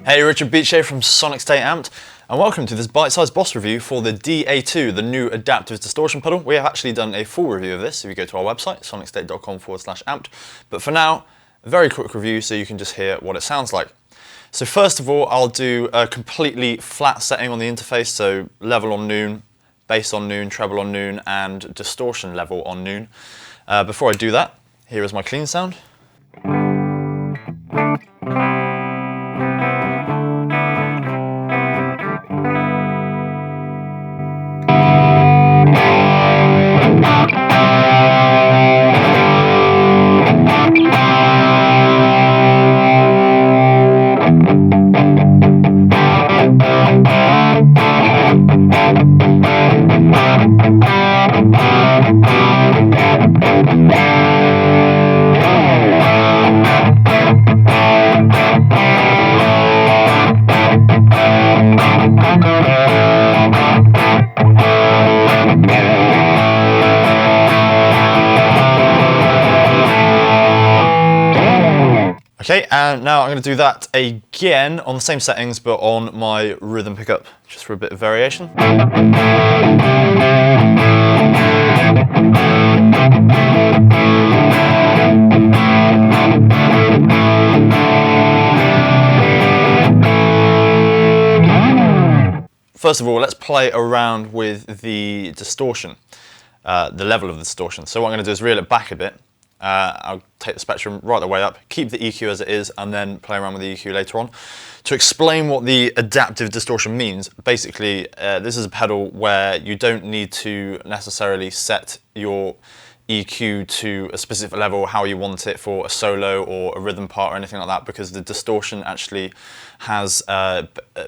Hey, Richard Beach here from Sonic State Amped, and welcome to this bite-sized boss review for the DA-2, the new adaptive distortion pedal. We have actually done a full review of this if you go to our website, sonicstate.com/amped. But for now, a very quick review so you can just hear what it sounds like. So first of all, I'll do a completely flat setting on the interface, so level on noon, bass on noon, treble on noon, and distortion level on noon. Before I do that, here is my clean sound. Okay, and now I'm going to do that again on the same settings, but on my rhythm pickup, just for a bit of variation. First of all, let's play around with the distortion, the level of the distortion. So what I'm going to do is reel it back a bit. I'll take the spectrum right the way up, keep the EQ as it is, and then play around with the EQ later on. To explain what the adaptive distortion means, basically this is a pedal where you don't need to necessarily set your EQ to a specific level, how you want it for a solo or a rhythm part or anything like that, because the distortion actually has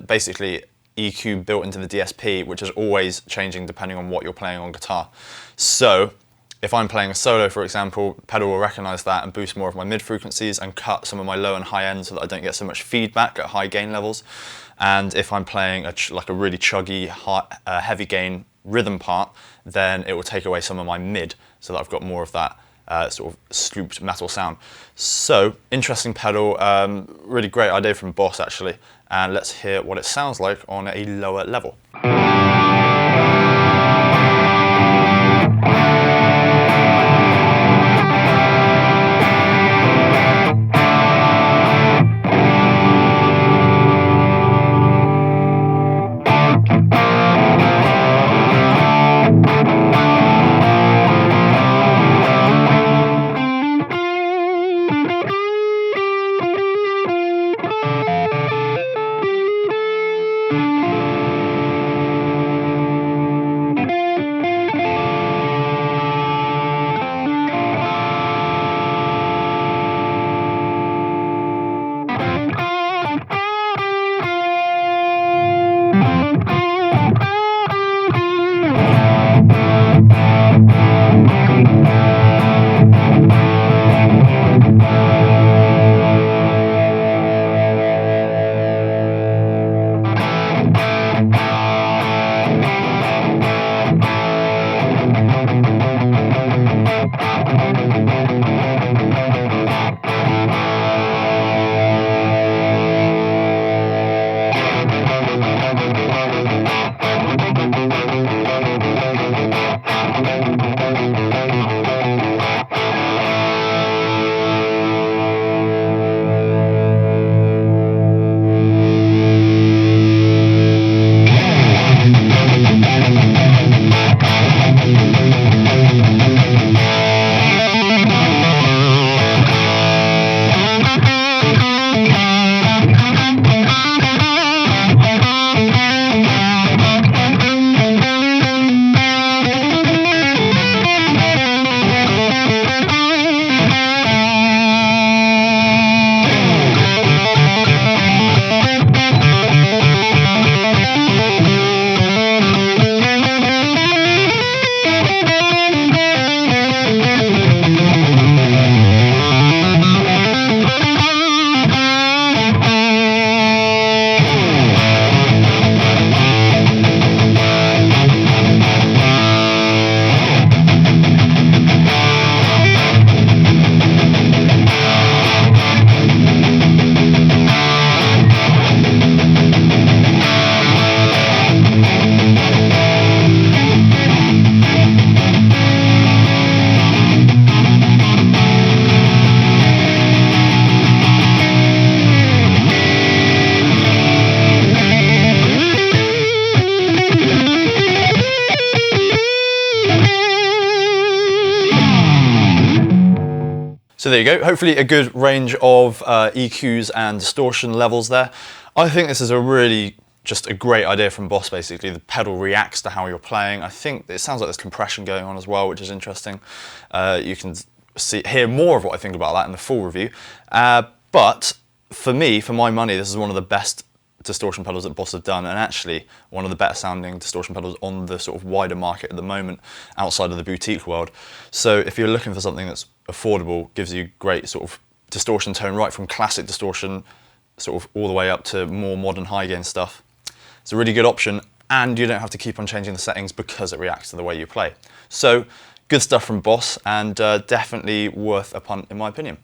basically EQ built into the DSP, which is always changing depending on what you're playing on guitar. So if I'm playing a solo, for example, the pedal will recognize that and boost more of my mid frequencies and cut some of my low and high ends so that I don't get so much feedback at high gain levels. And if I'm playing like a really chuggy, heavy gain rhythm part, then it will take away some of my mid so that I've got more of that sort of scooped metal sound. So, interesting pedal, really great idea from Boss actually. And let's hear what it sounds like on a lower level. So there you go, hopefully a good range of EQs and distortion levels there. I think this is a really just a great idea from Boss. Basically the pedal reacts to how you're playing. I think it sounds like there's compression going on as well, which is interesting. You can hear more of what I think about that in the full review. But for me, for my money, this is one of the best distortion pedals that Boss have done, and actually one of the better sounding distortion pedals on the sort of wider market at the moment outside of the boutique world. So if you're looking for something that's affordable, gives you great sort of distortion tone right from classic distortion sort of all the way up to more modern high gain stuff, it's a really good option, and you don't have to keep on changing the settings because it reacts to the way you play. So good stuff from Boss, and definitely worth a punt in my opinion.